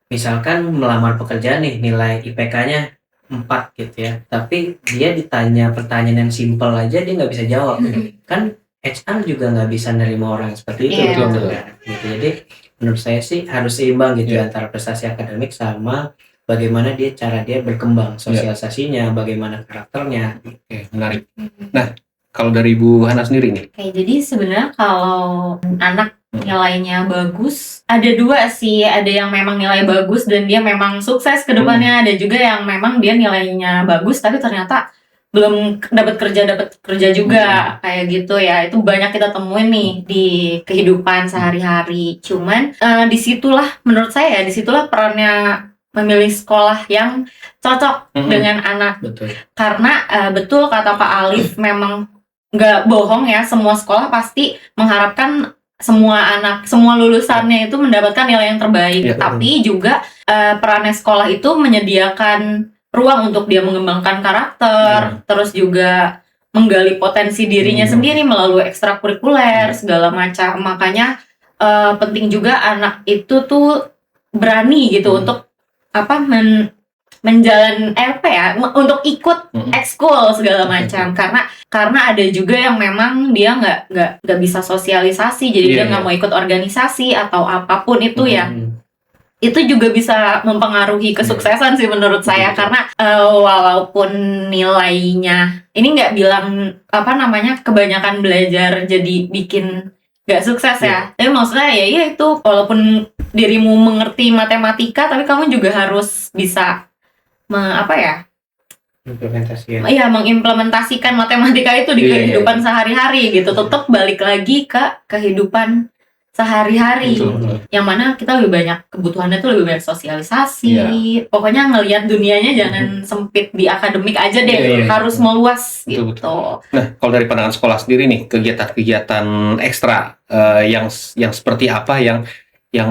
misalkan melamar pekerjaan nih, nilai IPK-nya 4 gitu ya, tapi dia ditanya pertanyaan yang simpel aja dia nggak bisa jawab. Kan HR juga nggak bisa nerima orang seperti itu Iya. gitu kan. Gitu. Jadi menurut saya sih harus seimbang gitu Iya. antara prestasi akademik sama bagaimana cara dia berkembang, sosialisasinya, bagaimana karakternya. Oke, menarik. Nah, kalau dari Ibu Hana sendiri nih, Oke, jadi sebenarnya kalau anak nilainya bagus, ada dua sih, ada yang memang nilai bagus dan dia memang sukses ke depannya, ada juga yang memang dia nilainya bagus tapi ternyata belum dapat kerja juga, kayak gitu ya. Itu banyak kita temuin nih di kehidupan sehari-hari. Cuman disitulah menurut saya disitulah perannya memilih sekolah yang cocok dengan anak. Betul. Karena betul kata Pak Alif, memang nggak bohong ya, semua sekolah pasti mengharapkan semua anak, semua lulusannya itu mendapatkan nilai yang terbaik. Ya. Tapi juga perannya sekolah itu menyediakan ruang untuk dia mengembangkan karakter, terus juga menggali potensi dirinya sendiri melalui ekstrakurikuler segala macam. Makanya penting juga anak itu tuh berani gitu untuk untuk ikut ekskul segala macam, karena ada juga yang memang dia nggak bisa sosialisasi, jadi dia nggak mau ikut organisasi atau apapun itu ya. Itu juga bisa mempengaruhi kesuksesan sih menurut saya, karena walaupun nilainya ini nggak bilang kebanyakan belajar jadi bikin nggak sukses ya. Tapi maksudnya ya itu, walaupun dirimu mengerti matematika tapi kamu juga harus bisa mengimplementasikan matematika itu di kehidupan sehari-hari gitu. Tetap balik lagi ke kehidupan sehari-hari. Yang mana kita lebih banyak kebutuhannya tuh lebih banyak sosialisasi. Pokoknya ngelihat dunianya jangan sempit di akademik aja deh, harus meluas gitu. Nah, kalau dari pandangan sekolah sendiri nih, kegiatan-kegiatan ekstra yang seperti apa yang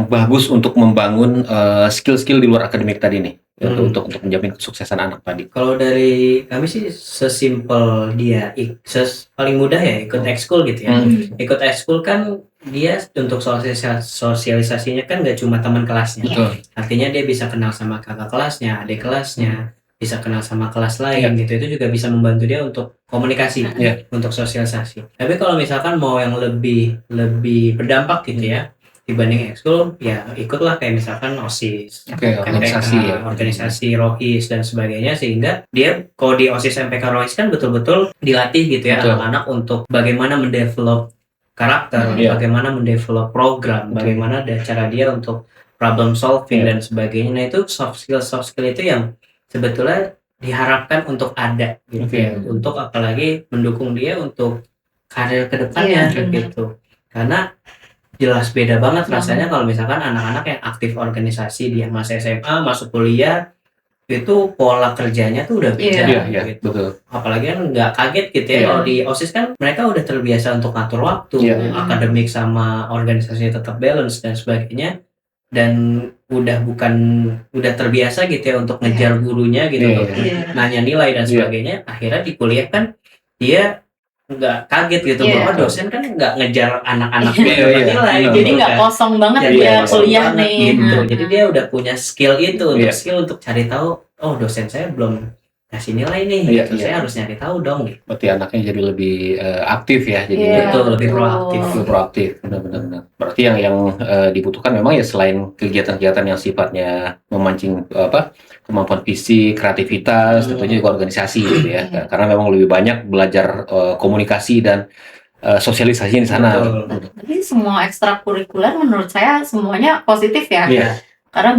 bagus untuk membangun skill-skill di luar akademik tadi nih, untuk menjamin kesuksesan anak tadi? Kalau dari kami sih sesimpel dia paling mudah ya ikut ekskul gitu ya. Ikut ekskul kan dia untuk sosialisasinya kan nggak cuma teman kelasnya. Artinya dia bisa kenal sama kakak kelasnya, adik kelasnya, bisa kenal sama kelas lain gitu. Itu juga bisa membantu dia untuk komunikasi, untuk sosialisasi. Tapi kalau misalkan mau yang lebih berdampak gitu ya, dibanding ekskul, ya ikutlah kayak misalkan OSIS, organisasi ROHIS dan sebagainya, sehingga dia kalau di OSIS MPK ROHIS kan betul-betul dilatih gitu ya anak-anak untuk bagaimana mendevelop karakter, bagaimana mendevelop program, bagaimana cara dia untuk problem solving dan sebagainya. Nah itu soft skill itu yang sebetulnya diharapkan untuk ada gitu ya, untuk apalagi mendukung dia untuk karir kedepannya gitu. Karena jelas beda banget rasanya kalau misalkan anak-anak yang aktif organisasi dia masa SMA masuk kuliah, itu pola kerjanya tuh udah beda gitu. Betul. Apalagi kan nggak kaget gitu ya, kalau di OSIS kan mereka udah terbiasa untuk ngatur waktu, akademik sama organisasi tetap balance dan sebagainya, dan udah terbiasa gitu ya untuk ngejar gurunya gitu, untuk nanya nilai dan sebagainya. Akhirnya di kuliah kan dia nggak kaget gitu bahwa dosen kan nggak ngejar anak-anak nilai, jadi nggak kosong banget dia kuliah nih gitu. Jadi dia udah punya skill itu, skill untuk cari tahu, oh dosen saya belum ngasih nilai nih, saya harus nyari tahu dong gitu. Berarti anaknya jadi lebih aktif ya, jadi lebih proaktif, benar-benar. Berarti yang dibutuhkan memang ya selain kegiatan-kegiatan yang sifatnya memancing kemampuan fisik, kreativitas, tentunya juga organisasi gitu ya. Karena memang lebih banyak belajar komunikasi dan sosialisasi di sana. Tapi semua ekstrakurikuler menurut saya semuanya positif ya. Karena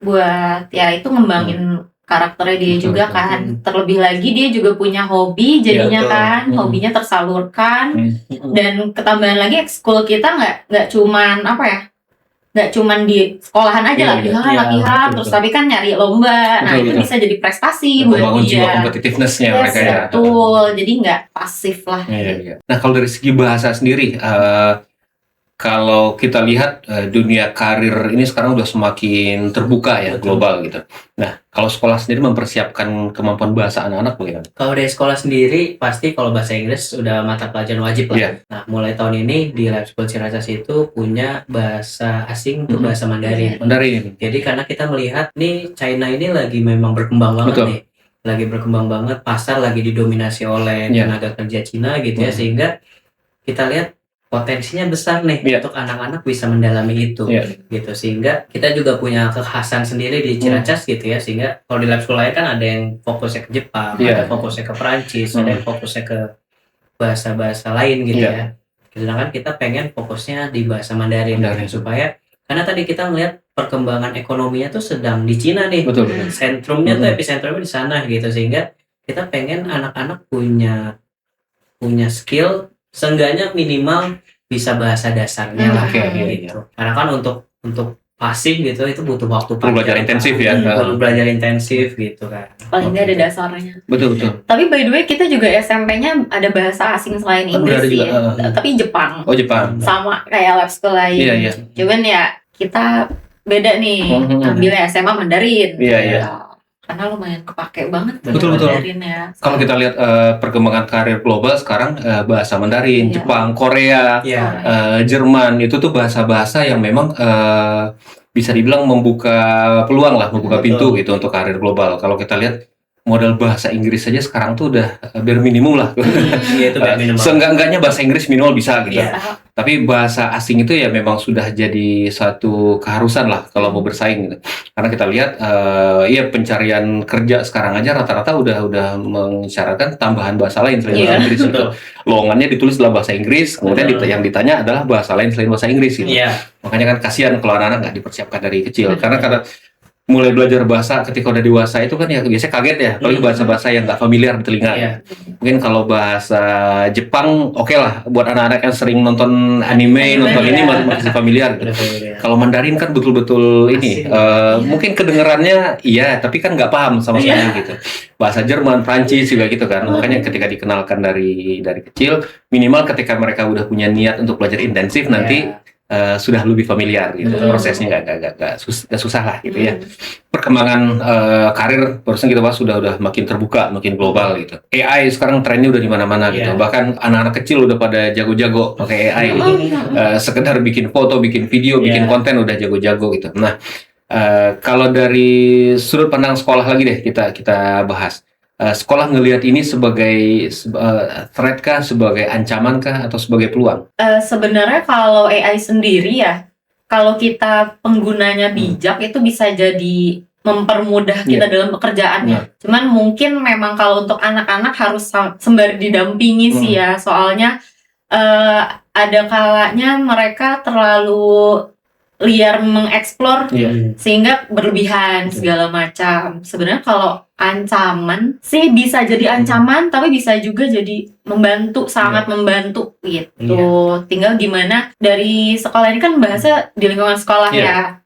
buat ya itu ngembangin karakternya dia juga kan. Terlebih lagi dia juga punya hobi jadinya kan, hobinya tersalurkan. Dan ketambahan lagi ekskul kita nggak cuman nggak cuman di sekolahan aja latihan terus, tapi kan nyari lomba. Nah itu bisa jadi prestasi buat membangun dia. jiwa kompetitiveness-nya mereka ya. Betul, jadi nggak pasif lah. Nah kalau dari segi bahasa sendiri, kalau kita lihat dunia karir ini sekarang udah semakin terbuka ya, global gitu. Nah, kalau sekolah sendiri mempersiapkan kemampuan bahasa anak-anak bagaimana? Kalau dari sekolah sendiri pasti kalau bahasa Inggris udah mata pelajaran wajib lah. Nah, mulai tahun ini di Lab School Ciracas itu punya bahasa asing untuk bahasa Mandarin. Mandarin. Jadi karena kita melihat nih China ini lagi memang berkembang banget nih. lagi berkembang banget, pasar lagi didominasi oleh tenaga kerja Cina gitu ya, sehingga kita lihat potensinya besar nih untuk anak-anak bisa mendalami itu gitu, sehingga kita juga punya kekhasan sendiri di Ciracas gitu ya, sehingga kalau di lab school lain kan ada yang fokusnya ke Jepang, ada fokusnya ke Perancis, ada yang fokusnya ke bahasa-bahasa lain gitu ya, sedangkan kita pengen fokusnya di bahasa Mandarin. Supaya karena tadi kita ngeliat perkembangan ekonominya tuh sedang di Cina nih, sentrumnya tuh epicentrumnya di sana gitu, sehingga kita pengen anak-anak punya skill, seenggaknya minimal bisa bahasa dasarnya lah gitu. Karena kan untuk pasif gitu itu butuh waktu panjang, belajar intensif ya, belajar intensif gitu kan. Paling nggak ada dasarnya. Betul. Tapi by the way kita juga SMP-nya ada bahasa asing selain Inggris sih, tapi Jepang. Oh Jepang. Sama kayak lab school lain. Iya. Cuman ya kita beda nih, ambilnya SMA Mandarin. Iya. Karena lumayan kepake banget betul. Mandarin ya. Kalau kita lihat perkembangan karir global sekarang, bahasa Mandarin, Jepang, Korea, Jerman, itu tuh bahasa-bahasa yang memang bisa dibilang membuka peluang lah, membuka pintu gitu untuk karir global. Kalau kita lihat modal bahasa Inggris saja sekarang tuh udah bare minimum lah. Itu bare minimum. Seenggak-enggaknya bahasa Inggris minimal bisa gitu. Tapi bahasa asing itu ya memang sudah jadi satu keharusan lah kalau mau bersaing gitu. Karena kita lihat pencarian kerja sekarang aja rata-rata udah mensyaratkan tambahan bahasa lain selain bahasa Inggris gitu. Lowongannya ditulis dalam bahasa Inggris, kemudian yang ditanya adalah bahasa lain selain bahasa Inggris gitu. Makanya kan kasihan kalau anak-anak nggak dipersiapkan dari kecil. Karena mulai belajar bahasa ketika udah dewasa itu kan ya biasanya kaget ya, apalagi bahasa-bahasa yang nggak familiar di telinga. Mungkin kalau bahasa Jepang oke lah buat anak-anak yang sering nonton anime, nonton ini masih familiar gitu. Kalau Mandarin kan betul-betul ini mungkin kedengerannya iya, tapi kan nggak paham sama sekali gitu. Bahasa Jerman, Prancis juga gitu kan. Makanya ketika dikenalkan dari kecil, minimal ketika mereka udah punya niat untuk belajar intensif nanti sudah lebih familiar gitu, prosesnya nggak susah lah gitu ya. Perkembangan karir barusan kita bahas udah makin terbuka, makin global gitu. AI sekarang trennya udah di mana-mana gitu. Bahkan anak-anak kecil udah pada jago-jago pakai AI gitu. Sekedar bikin foto, bikin video, bikin konten udah jago-jago gitu. Nah, kalau dari sudut pandang sekolah lagi deh kita bahas. Sekolah ngelihat ini sebagai threat kah, sebagai ancaman kah, atau sebagai peluang? Sebenarnya kalau AI sendiri ya, kalau kita penggunanya bijak itu bisa jadi mempermudah kita dalam pekerjaannya. Cuman mungkin memang kalau untuk anak-anak harus sembari didampingi sih ya, soalnya ada kalanya mereka terlalu liar mengeksplor sehingga berlebihan segala macam. Sebenarnya kalau ancaman sih bisa jadi ancaman, tapi bisa juga jadi membantu, sangat membantu gitu. Tinggal gimana dari sekolah ini kan bahasa di lingkungan sekolah ya.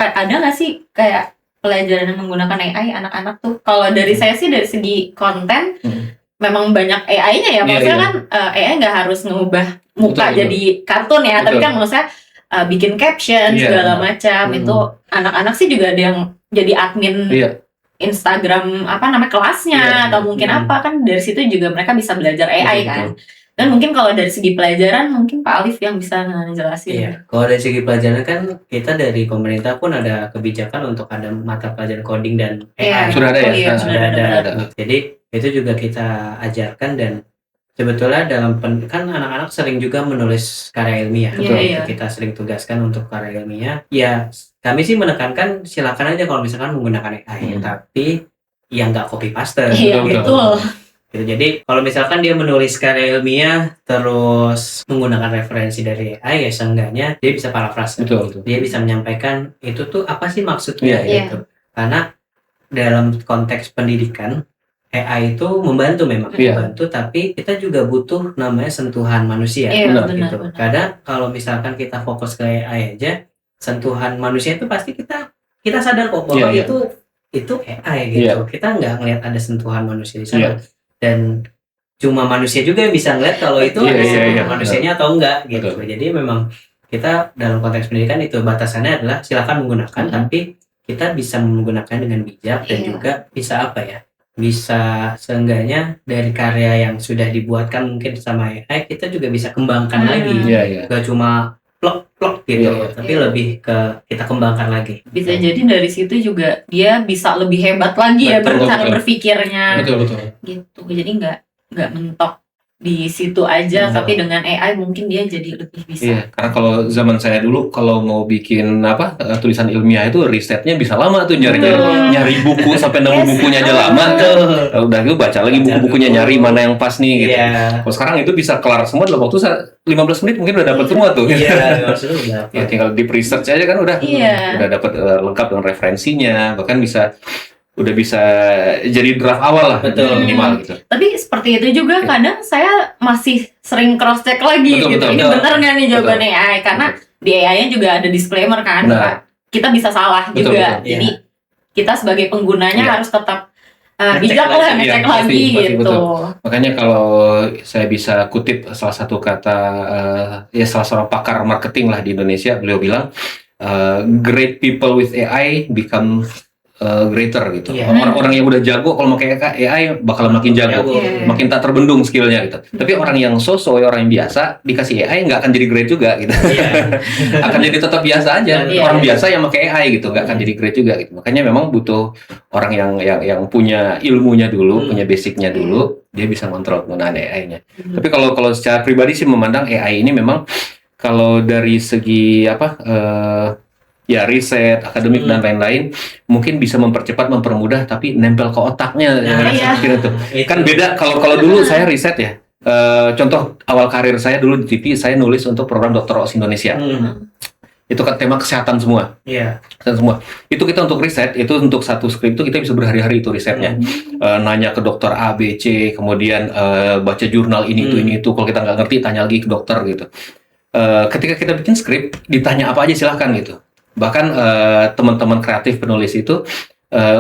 Ada nggak sih kayak pelajaran yang menggunakan AI anak-anak tuh? Kalau dari saya sih dari segi konten memang banyak AI-nya ya. Maksudnya kan AI nggak harus ngubah muka jadi kartun ya, tapi kan maksudnya bikin caption segala macam. Itu anak-anak sih juga ada yang jadi admin Instagram kelasnya atau mungkin apa, kan dari situ juga mereka bisa belajar AI kan. Dan mungkin kalau dari segi pelajaran mungkin Pak Alif yang bisa ngejelasin. Kalau dari segi pelajaran kan kita dari pemerintah pun ada kebijakan untuk ada mata pelajaran coding dan AI. Sudah ada ya? Sudah ada. Jadi itu juga kita ajarkan, dan sebetulnya kan anak-anak sering juga menulis karya ilmiah. Kita sering tugaskan untuk karya ilmiah. Ya, kami sih menekankan silakan aja kalau misalkan menggunakan AI, tapi yang nggak copy paste. Betul. Gitu. Jadi kalau misalkan dia menulis karya ilmiah terus menggunakan referensi dari AI, ya seenggaknya dia bisa paraphrase. Dia bisa menyampaikan itu tuh apa sih maksudnya gitu. Karena dalam konteks pendidikan AI itu membantu, memang membantu, tapi kita juga butuh namanya sentuhan manusia. Gitu. Kadang kalau misalkan kita fokus ke AI aja, sentuhan manusia itu pasti kita sadar kok bahwa itu AI gitu. Kita nggak ngelihat ada sentuhan manusia di sana. Dan cuma manusia juga yang bisa ngeliat kalau itu ada sentuhan manusianya atau enggak gitu. Jadi memang kita dalam konteks pendidikan itu batasannya adalah silakan menggunakan, tapi kita bisa menggunakan dengan bijak dan juga bisa bisa seenggaknya dari karya yang sudah dibuatkan mungkin sama AI, kita juga bisa kembangkan lagi. Gak cuma plek plok gitu, Iya. tapi lebih ke kita kembangkan lagi. Bisa jadi dari situ juga dia bisa lebih hebat lagi ya Betul, cara betul. berpikirnya Betul. gitu. Jadi nggak mentok di situ aja, Betul. tapi dengan AI mungkin dia jadi lebih bisa. Iya, karena kalau zaman saya dulu kalau mau bikin tulisan ilmiah itu risetnya bisa lama tuh nyari buku sampai nemu Yes. bukunya aja lama. Udah gitu baca lagi buku-bukunya, nyari mana yang pas nih gitu. Iya. Kalau sekarang itu bisa kelar semua dalam waktu 15 menit mungkin udah dapat semua tuh. Iya, maksudnya Ya, tinggal deep research aja kan udah Iya. dapat lengkap dengan referensinya, bahkan udah bisa jadi draft awal lah Betul. minimal gitu. Tapi seperti itu juga kadang saya masih sering cross check lagi Betul, gitu. betul, Ini betul. bener nggak nih jawaban Betul. AI? Karena di AI-nya juga ada disclaimer kan, Benar. Pak. Kita bisa salah Betul, juga. betul. Jadi kita sebagai penggunanya Iya. harus tetap Ngecek bijak lah, lagi, ngecek iya, lagi pasti, gitu. betul. Makanya kalau saya bisa kutip salah satu kata salah seorang pakar marketing lah di Indonesia, beliau bilang great people with AI become greater gitu. Iya. Orang-orang yang udah jago kalau pakai AI bakal makin jago, Iya. makin tak terbendung skillnya gitu. Tapi orang yang so-so, orang yang biasa dikasih AI nggak akan jadi great juga gitu. Iya. Akan jadi tetap biasa aja. Iya. Orang biasa yang pakai AI gitu nggak akan jadi great juga gitu. Makanya memang butuh orang yang punya ilmunya dulu, punya basicnya dulu, dia bisa kontrol penggunaan AI-nya. Tapi kalau secara pribadi sih memandang AI ini memang kalau dari segi ya riset, akademik dan lain-lain mungkin bisa mempercepat, mempermudah, tapi nempel ke otaknya yang iya. saya pikir itu. Kan beda kalau dulu saya riset ya. Contoh awal karir saya dulu di TV, saya nulis untuk program Dr. Oz Indonesia. Itu kan tema kesehatan semua. Iya. Kesehatan semua. Itu kita untuk riset, itu untuk satu skrip itu kita bisa berhari-hari itu risetnya. Nanya ke dokter A, B, C, kemudian baca jurnal ini itu. Kalau kita nggak ngerti, tanya lagi ke dokter gitu. Ketika kita bikin skrip, ditanya apa aja silahkan gitu. Bahkan teman-teman kreatif penulis itu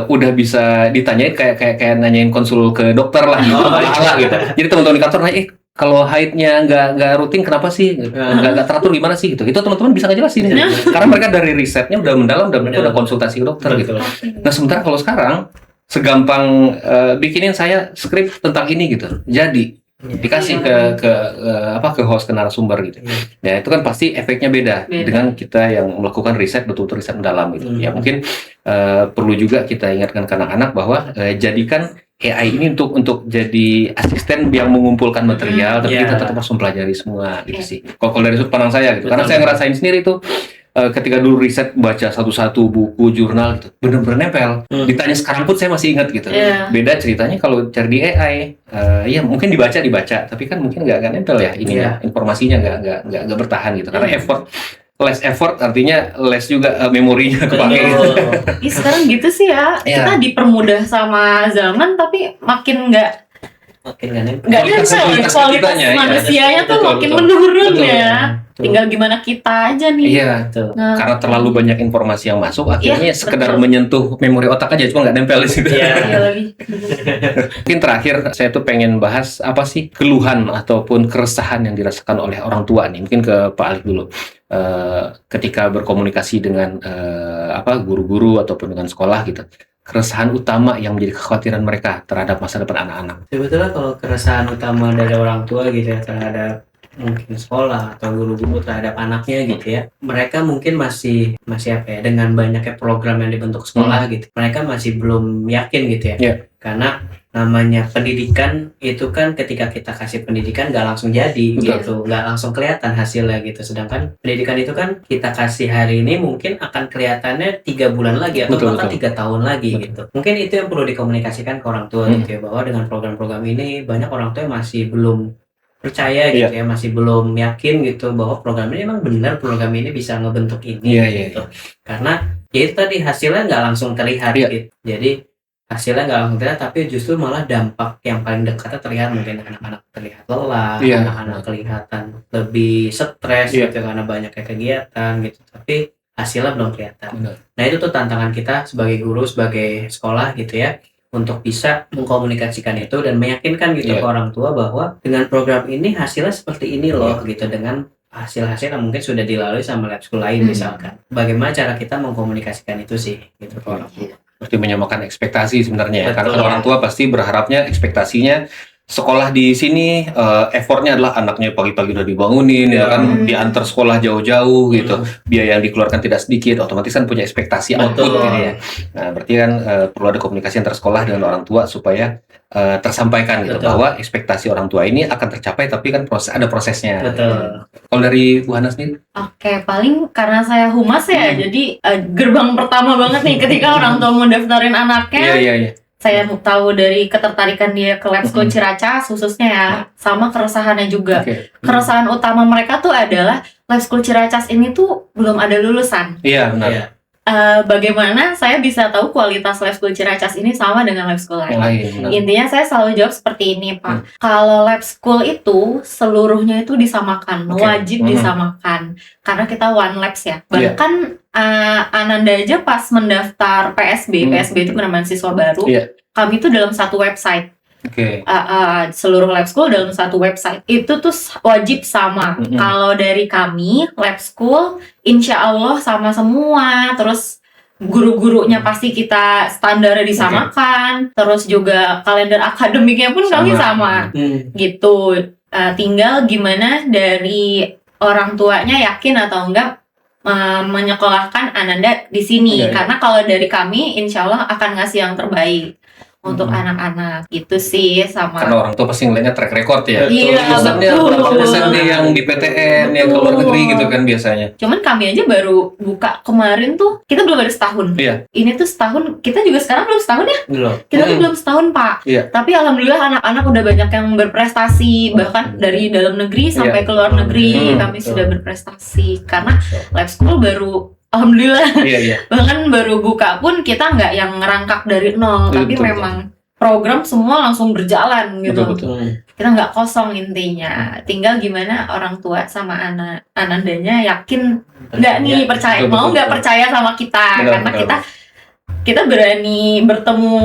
udah bisa ditanyain kayak nanyain konsul ke dokter lah gitu, gitu. Jadi teman-teman di kantor nanya, kalau haidnya nggak rutin kenapa sih, nggak teratur gimana sih gitu. Itu teman-teman bisa ngejelasin karena mereka dari risetnya udah mendalam dan mereka udah konsultasi ke dokter gitu. Nah sementara kalau sekarang segampang bikinin saya skrip tentang ini gitu, jadi dikasih ke host, ke narasumber gitu. Ya itu kan pasti efeknya beda dengan kita yang melakukan riset, betul-betul riset mendalam gitu. Ya mungkin perlu juga kita ingatkan ke anak-anak bahwa jadikan AI ini untuk jadi asisten yang mengumpulkan material, tapi kita tetap harus mempelajari semua gitu sih. Kalau dari sudut pandang saya gitu, karena saya ngerasain sendiri tuh ketika dulu riset baca satu-satu buku jurnal gitu bener-bener nempel. Ditanya sekarang pun saya masih ingat gitu. Beda ceritanya kalau cari di AI, ya mungkin dibaca tapi kan mungkin nggak nempel ya ininya, informasinya nggak bertahan gitu karena less effort artinya less juga memorinya kepake. Ih, sekarang gitu sih ya. Kita dipermudah sama zaman tapi makin nggak nempel. Kualitas manusianya tuh makin menurun ya. Tinggal gimana kita aja nih. Iya, karena terlalu banyak informasi yang masuk, akhirnya sekedar menyentuh memori otak aja, cuma nggak nempel di situ. Mungkin terakhir saya tuh pengen bahas apa sih keluhan ataupun keresahan yang dirasakan oleh orang tua nih. Mungkin ke Pak Alif dulu. Ketika berkomunikasi dengan guru-guru ataupun dengan sekolah gitu. Keresahan utama yang menjadi kekhawatiran mereka terhadap masa depan anak-anak. Sebetulnya kalau keresahan utama dari orang tua gitu ya terhadap mungkin sekolah atau guru-guru terhadap anaknya gitu ya, mereka mungkin masih dengan banyaknya program yang dibentuk sekolah gitu, mereka masih belum yakin gitu ya. Karena namanya pendidikan itu kan ketika kita kasih pendidikan nggak langsung jadi gitu, nggak langsung kelihatan hasilnya gitu. Sedangkan pendidikan itu kan kita kasih hari ini mungkin akan kelihatannya 3 bulan lagi atau bahkan 3 tahun lagi gitu. Mungkin itu yang perlu dikomunikasikan ke orang tua gitu ya, bahwa dengan program-program ini banyak orang tua yang masih belum percaya gitu ya, masih belum yakin gitu bahwa program ini emang benar, program ini bisa ngebentuk ini gitu. Karena ya itu tadi hasilnya nggak langsung terlihat gitu. Jadi hasilnya nggak langsung terlihat, tapi justru malah dampak yang paling dekatnya terlihat. Mungkin anak-anak terlihat lelah, anak-anak kelihatan lebih stres gitu karena banyaknya kegiatan gitu, tapi hasilnya belum kelihatan. Nah itu tuh tantangan kita sebagai guru, sebagai sekolah gitu ya, untuk bisa mengkomunikasikan itu dan meyakinkan gitu ke orang tua bahwa dengan program ini hasilnya seperti ini loh gitu, dengan hasil-hasil yang mungkin sudah dilalui sama lab school lain misalkan. Bagaimana cara kita mengkomunikasikan itu sih gitu ke orang tua. Seperti menyamakan ekspektasi sebenarnya ya. Karena orang tua pasti berharapnya ekspektasinya sekolah di sini effortnya adalah anaknya pagi-pagi udah dibangunin ya kan, diantar sekolah jauh-jauh gitu, biaya yang dikeluarkan tidak sedikit, otomatis kan punya ekspektasi output Betul. gitu ya. Nah berarti kan perlu ada komunikasi antar sekolah dengan orang tua supaya tersampaikan gitu, Betul. bahwa ekspektasi orang tua ini akan tercapai, tapi kan ada prosesnya. Betul. Kalau dari Bu Hana sendiri? Oke, paling karena saya humas ya, jadi gerbang pertama banget nih ketika orang tua mau daftarin anaknya. Iya. Saya tahu dari ketertarikan dia ke Lab School Ciracas khususnya ya, sama keresahannya juga. Oke. Keresahan utama mereka tuh adalah Lab School Ciracas ini tuh belum ada lulusan. Iya benar. Iya. Bagaimana saya bisa tahu kualitas Lab School Ciracas ini sama dengan Lab School Yang lain? lain. Intinya saya selalu jawab seperti ini, Pak. Kalau Lab School itu seluruhnya itu disamakan, Oke. wajib disamakan. Karena kita one labs ya. Iya. Bahkan Ananda aja pas mendaftar PSB, PSB itu penambahan siswa baru. Iya. Kami itu dalam satu website. Oke. Seluruh lab school dalam satu website itu tuh wajib sama. Kalau dari kami lab school insya Allah sama semua, terus guru-gurunya pasti kita standarnya disamakan, terus juga kalender akademiknya pun kami sama gitu. Tinggal gimana dari orang tuanya yakin atau enggak menyekolahkan Ananda di sini. Iya. Karena kalau dari kami insya Allah akan ngasih yang terbaik untuk anak-anak gitu sih. Sama Karena orang tua pasti ngeliatnya track record ya. Iya, Lulusannya betul. berapa persen nih yang di PTN, yang ke luar Betul. negeri gitu kan biasanya. cuman kami aja baru buka kemarin tuh, kita belum ada setahun. Iya. Ini tuh setahun, kita juga sekarang belum setahun ya. Belum. Kita tuh belum setahun, Pak. Iya. Tapi alhamdulillah anak-anak udah banyak yang berprestasi, bahkan dari dalam negeri sampai ke luar negeri kami betul. sudah berprestasi. Karena lab school baru, alhamdulillah, Iya. bahkan baru buka pun kita nggak yang ngerangkak dari nol, Betul, tapi betul, memang program semua langsung berjalan gitu. Betul. Kita nggak kosong intinya. Tinggal gimana orang tua sama anandanya yakin nggak nih percaya, betul, mau betul, nggak betul. percaya sama kita, Benar, karena benar. kita berani bertemu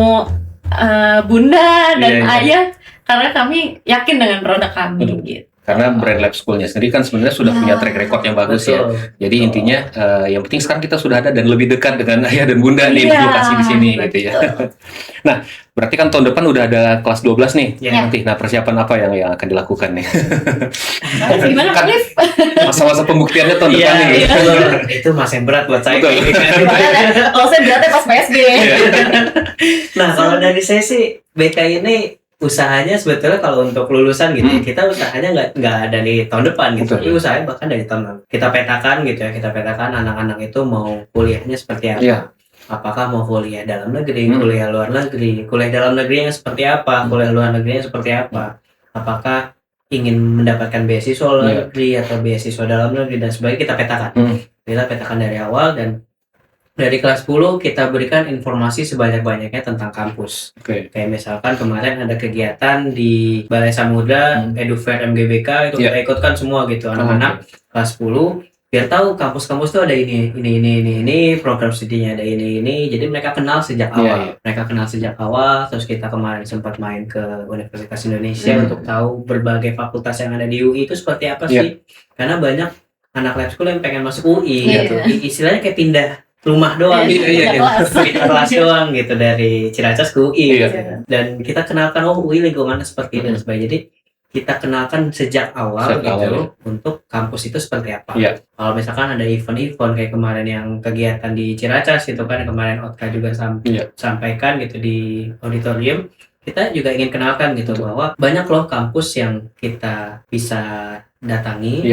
bunda dan Iya. ayah karena kami yakin dengan produk kami Betul. gitu. Karena brand lab schoolnya sendiri kan sebenarnya sudah punya track record yang bagus ya. Jadi intinya yang penting sekarang kita sudah ada dan lebih dekat dengan ayah dan bunda nih di Iya, lokasi di sini gitu ya. betul. Nah, berarti kan tahun depan udah ada kelas 12 nih. Iya. Nanti nah persiapan apa yang akan dilakukan nih? Gimana Kan- Cliff? Masa-masa pembuktiannya tahun Iya, depan nih. itu masih berat buat saya. Betul. Kalau saya beratnya pas PSB. Iya. Nah, kalau dari saya sih BK ini usahanya sebetulnya kalau untuk lulusan gitu, kita usahanya nggak dari tahun depan gitu, Betul. tapi usahanya bahkan dari tahun lalu. Kita petakan gitu ya, kita petakan anak-anak itu mau kuliahnya seperti apa. Iya. Apakah mau kuliah dalam negeri, kuliah luar negeri, kuliah dalam negerinya seperti apa, kuliah luar negerinya seperti apa. Apakah ingin mendapatkan beasiswa luar negeri atau beasiswa dalam negeri dan sebagainya, kita petakan. Kita petakan dari awal, dan dari kelas 10 kita berikan informasi sebanyak-banyaknya tentang kampus. Oke. Kayak misalkan kemarin ada kegiatan di Balai Samudra, EduFair MGBK, itu kita ikutkan semua gitu, anak-anak kelas 10 biar tahu kampus-kampus itu ada ini, program studinya ada ini. Jadi mereka kenal sejak awal. Mereka kenal sejak awal. Terus kita kemarin sempat main ke Universitas Indonesia untuk tahu berbagai fakultas yang ada di UI itu seperti apa sih. Karena banyak anak lab school yang pengen masuk UI gitu. Istilahnya kayak pindah rumah doang, pindah kelas doang gitu, dari Ciracas ke UI. Dan kita kenalkan UI lingkungannya seperti ini dan sebagainya. Jadi kita kenalkan sejak awal untuk kampus itu seperti apa. Kalau misalkan ada event-event kayak kemarin yang kegiatan di Ciracas itu kan, kemarin Otka juga sampaikan gitu di auditorium, kita juga ingin kenalkan gitu bahwa banyak loh kampus yang kita bisa datangi.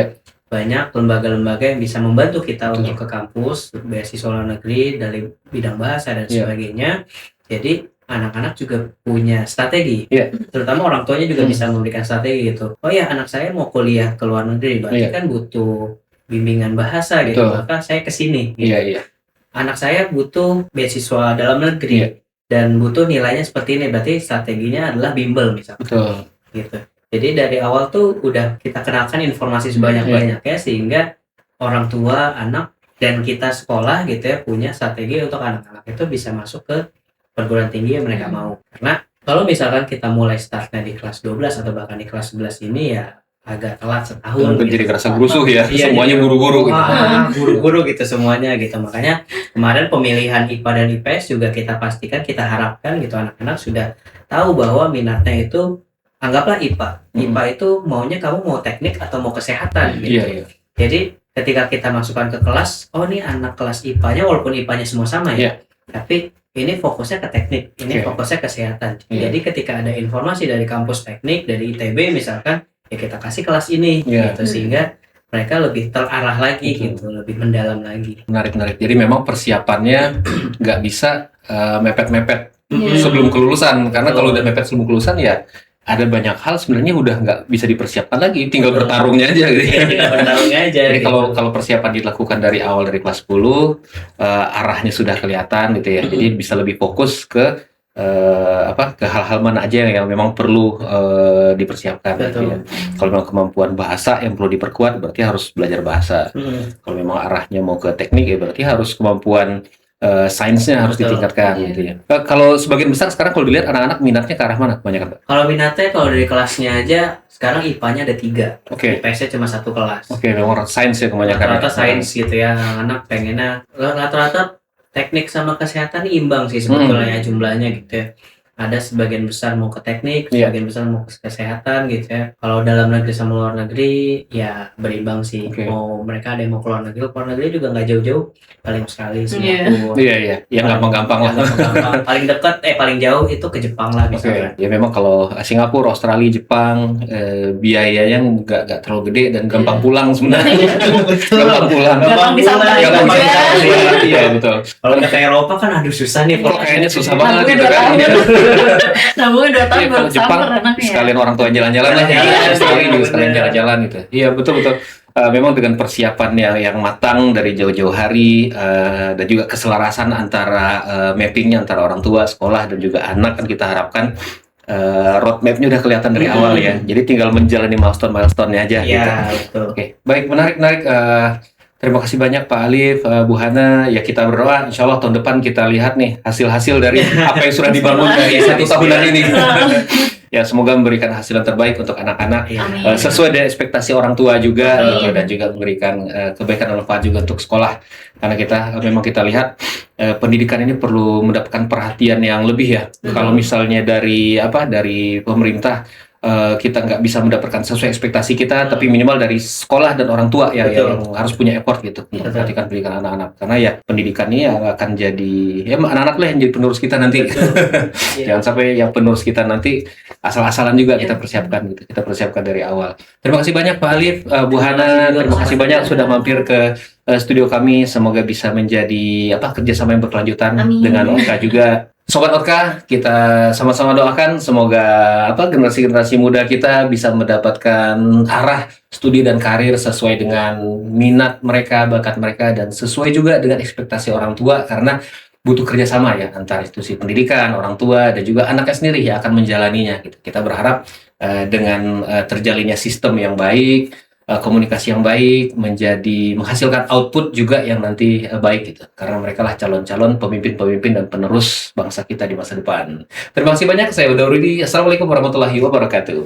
Banyak lembaga-lembaga yang bisa membantu kita untuk ke kampus, beasiswa luar negeri dari bidang bahasa dan sebagainya. Jadi anak-anak juga punya strategi, terutama orang tuanya juga bisa memberikan strategi gitu. Oh ya, anak saya mau kuliah ke luar negeri, berarti kan butuh bimbingan bahasa gitu, maka saya kesini. Gitu. Anak saya butuh beasiswa dalam negeri dan butuh nilainya seperti ini, berarti strateginya adalah bimbel misalnya. Gitu. Jadi dari awal tuh udah kita kenalkan informasi sebanyak-banyaknya sehingga orang tua, anak, dan kita sekolah gitu ya punya strategi untuk anak-anak itu bisa masuk ke perguruan tinggi yang mereka mau. Karena kalau misalkan kita mulai startnya di kelas 12 atau bahkan di kelas 11 ini ya agak telat setahun. Gitu. Jadi kerasa gerusuh ya, semuanya buru-buru gitu. Buru-buru gitu semuanya gitu. Makanya kemarin pemilihan IPA dan IPS juga kita pastikan, kita harapkan gitu anak-anak sudah tahu bahwa minatnya itu anggaplah IPA. IPA itu maunya kamu mau teknik atau mau kesehatan gitu. Iya. Jadi ketika kita masukkan ke kelas, oh ini anak kelas IPA-nya walaupun IPA-nya semua sama ya, tapi ini fokusnya ke teknik, ini fokusnya kesehatan. Jadi ketika ada informasi dari kampus teknik, dari ITB misalkan, ya kita kasih kelas ini, gitu sehingga mereka lebih terarah lagi gitu, lebih mendalam lagi. Menarik. Jadi memang persiapannya nggak bisa mepet-mepet sebelum kelulusan, karena kalau udah mepet sebelum kelulusan ya ada banyak hal sebenarnya udah nggak bisa dipersiapkan lagi, tinggal bertarungnya aja gitu. Bertarungnya aja. Jadi kalau persiapan dilakukan dari awal dari kelas 10, arahnya sudah kelihatan gitu ya. Jadi bisa lebih fokus ke ke hal-hal mana aja yang memang perlu dipersiapkan gitu ya. Kalau memang kemampuan bahasa yang perlu diperkuat, berarti harus belajar bahasa. Kalau memang arahnya mau ke teknik ya berarti harus kemampuan sainsnya harus ditingkatkan gitu ya. Kalau sebagian besar sekarang kalau dilihat anak-anak minatnya ke arah mana kebanyakan, Pak? Kalau minatnya kalau dari kelasnya aja sekarang IPA-nya ada 3. IPS-nya cuma 1 kelas. Memang sains ya kebanyakan. Rata-rata sains gitu ya. Anak pengennya rata-rata teknik sama kesehatan imbang sih sebetulnya jumlahnya gitu ya. Ada sebagian besar mau ke teknik, sebagian besar mau ke kesehatan gitu ya. Kalau dalam negeri sama luar negeri ya berimbang sih. Mau mereka ada yang mau keluar negeri juga nggak jauh-jauh, paling sekali Singapura. Iya, yang gampang-gampang lah. Paling dekat paling jauh itu ke Jepang lah misalnya. Ya memang kalau Singapura, Australia, Jepang biayanya nggak terlalu gede dan gampang pulang sebenarnya. Gampang pulang. Gampang disamperin juga. Iya betul. Kalau ke Eropa kan aduh susah nih. Kok kayaknya susah banget gitu kan. Nabungnya 2 tahun baru Jepang sekalian orang tua jalan-jalan lah. Sekalian jalan-jalan gitu. Iya betul. Memang dengan persiapan yang matang dari jauh-jauh hari dan juga keselarasan antara mappingnya antara orang tua, sekolah dan juga anak, kan kita harapkan roadmapnya udah kelihatan dari awal ya. Jadi tinggal menjalani milestone-nya aja. Iya gitu. Oke, baik, menarik. Terima kasih banyak Pak Alif, Bu Hana. Ya kita berdoa, insya Allah tahun depan kita lihat nih hasil-hasil dari apa yang sudah dibangun dari 1 tahunan ini. Ya semoga memberikan hasil yang terbaik untuk anak-anak, sesuai dengan ekspektasi orang tua juga, gitu, dan juga memberikan kebaikan dan manfaat juga untuk sekolah. Karena memang kita lihat pendidikan ini perlu mendapatkan perhatian yang lebih ya. Kalau misalnya dari pemerintah kita nggak bisa mendapatkan sesuai ekspektasi kita, tapi minimal dari sekolah dan orang tua yang harus punya effort gitu untuk memperhatikan pendidikan anak-anak, karena ya pendidikan ini akan jadi anak-anak lah yang jadi penerus kita nanti. Jangan sampai yang penerus kita nanti asal-asalan juga kita persiapkan dari awal. Terima kasih banyak Pak Alif, Bu Hana, terima kasih banyak sudah mampir ke studio kami. Semoga bisa menjadi kerjasama yang berkelanjutan dengan Orka juga. Sobat Orka, kita sama-sama doakan semoga generasi-generasi muda kita bisa mendapatkan arah studi dan karir sesuai dengan minat mereka, bakat mereka, dan sesuai juga dengan ekspektasi orang tua, karena butuh kerjasama ya antara institusi pendidikan, orang tua, dan juga anaknya sendiri yang akan menjalaninya. Gitu. Kita berharap dengan terjalinnya sistem yang baik, komunikasi yang baik, menghasilkan output juga yang nanti baik gitu. Karena mereka lah calon-calon pemimpin-pemimpin dan penerus bangsa kita di masa depan. Terima kasih banyak. Saya Uda Rudi. Assalamualaikum warahmatullahi wabarakatuh.